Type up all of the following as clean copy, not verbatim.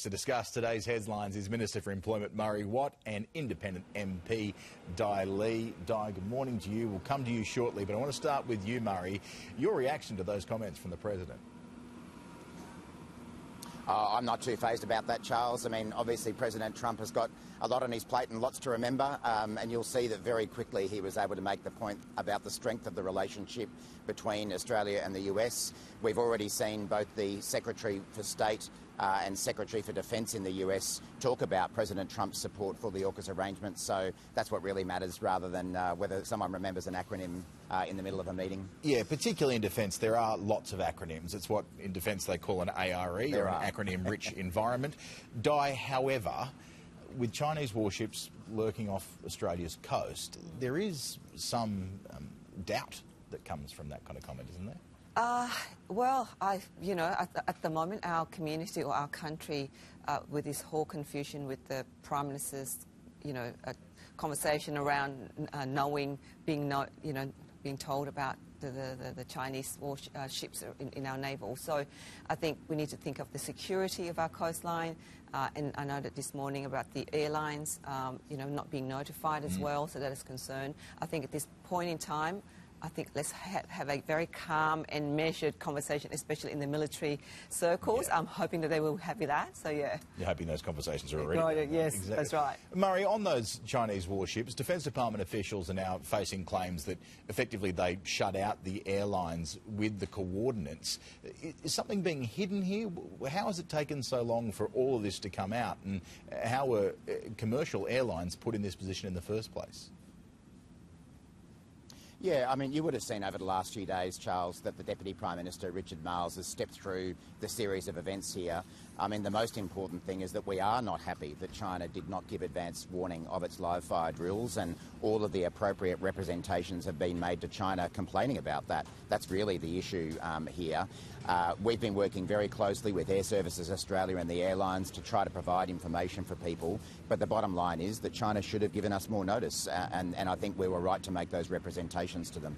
To discuss today's headlines is Minister for Employment Murray Watt and Independent MP Dai Le. Dai, good morning to you. We'll come to you shortly, but I want to start with you, Murray. Your reaction to those comments from the President? I'm not too phased about that, Charles. I mean, obviously President Trump has got a lot on his plate and lots to remember, and you'll see that very quickly he was able to make the point about the strength of the relationship between Australia and the US. We've already seen both the Secretary for State and Secretary for Defence in the US talk about President Trump's support for the Aukus arrangements, so that's what really matters rather than whether someone remembers an acronym in the middle of a meeting. Yeah, particularly in defence, there are lots of acronyms. It's what in defence they call an ARE, or an acronym-rich environment. Dai, however, with Chinese warships lurking off Australia's coast, there is some doubt that comes from that kind of comment, isn't there? Well, at the moment, our community or our country, with this whole confusion with the Prime Minister's, conversation around being told about the Chinese warships in our naval. So I think we need to think of the security of our coastline. And I know that this morning about the airlines, not being notified as well, so that is concern. I think at this point in time, I think let's have a very calm and measured conversation, especially in the military circles. Yeah. I'm hoping that they will have that, so yeah. You're hoping those conversations are already... Right, yes, exactly. That's right. Murray, on those Chinese warships, Defence Department officials are now facing claims that effectively they shut out the airlines with the coordinates. Is something being hidden here? How has it taken so long for all of this to come out, and how were commercial airlines put in this position in the first place? Yeah, I mean, you would have seen over the last few days, Charles, that the Deputy Prime Minister, Richard Marles, has stepped through the series of events here. I mean, the most important thing is that we are not happy that China did not give advance warning of its live-fire drills, and all of the appropriate representations have been made to China complaining about that. That's really the issue here. We've been working very closely with Air Services Australia and the airlines to try to provide information for people, but the bottom line is that China should have given us more notice, and I think we were right to make those representations to them.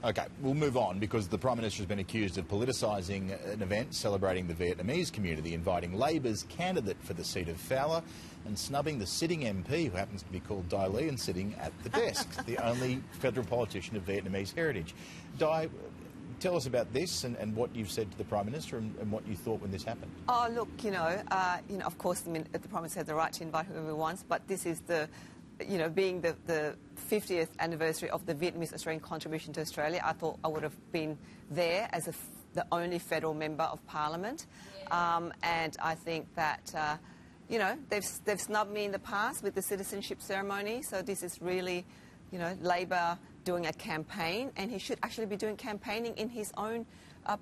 OK, we'll move on, because the Prime Minister has been accused of politicising an event celebrating the Vietnamese community, inviting Labor's candidate for the seat of Fowler and snubbing the sitting MP, who happens to be called Dai Le and sitting at the desk, the only federal politician of Vietnamese heritage. Dai, tell us about this and what you've said to the Prime Minister and what you thought when this happened. Oh, look, of course, the Prime Minister has the right to invite whoever he wants, but this is the... being the 50th anniversary of the Vietnamese-Australian contribution to Australia, I thought I would have been there as the only federal member of Parliament. Yeah. And I think that, they've snubbed me in the past with the citizenship ceremony, so this is really, Labor doing a campaign, and he should actually be doing campaigning in his own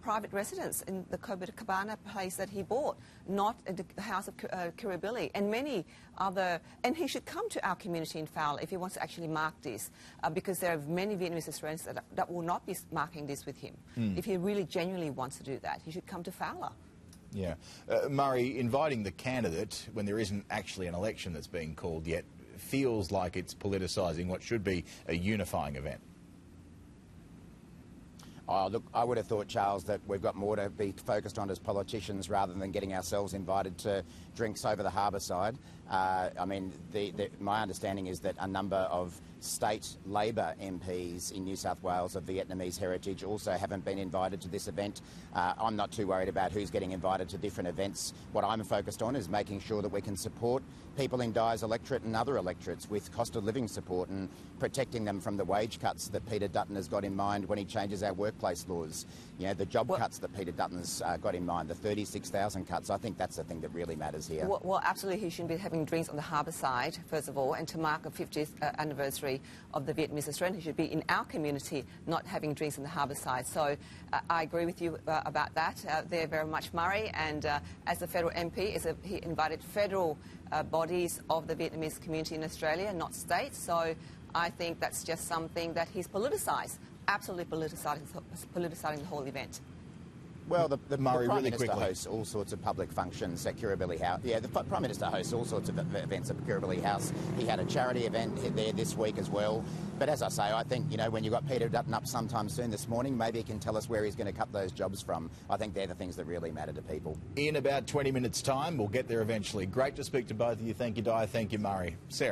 private residence in the Copacabana place that he bought, not at the house of Kirribilli, and many other... And he should come to our community in Fowler if he wants to actually mark this, because there are many Vietnamese Australians that will not be marking this with him. If he really genuinely wants to do that, he should come to Fowler. Yeah. Murray, inviting the candidate when there isn't actually an election that's being called yet feels like it's politicising what should be a unifying event. Oh, look, I would have thought, Charles, that we've got more to be focused on as politicians rather than getting ourselves invited to drinks over the harbour side. I mean, my understanding is that a number of state Labor MPs in New South Wales of Vietnamese heritage also haven't been invited to this event. I'm not too worried about who's getting invited to different events. What I'm focused on is making sure that we can support people in Dai's electorate and other electorates with cost of living support and protecting them from the wage cuts that Peter Dutton has got in mind when he changes our workplace laws. The job cuts that Peter Dutton's got in mind, the 36,000 cuts. I think that's the thing that really matters here. Well, absolutely, he shouldn't be having drinks on the harbour side, first of all, and to mark a 50th anniversary of the Vietnamese-Australians, he should be in our community, not having drinks on the harbour side. So I agree with you about that. They're very much Murray, and as a federal MP, he invited federal bodies of the Vietnamese community in Australia, not states. So I think that's just something that he's politicised, absolutely politicising the whole event. Well, the Murray, Prime really Minister quickly. hosts all sorts of public functions at Kirribilli House. Yeah, the Prime Minister hosts all sorts of events at Kirribilli House. He had a charity event there this week as well. But as I say, I think, you know, when you've got Peter Dutton up sometime soon this morning, maybe he can tell us where he's going to cut those jobs from. I think they're the things that really matter to people. In about 20 minutes' time, we'll get there eventually. Great to speak to both of you. Thank you, Dai. Thank you, Murray. Sarah.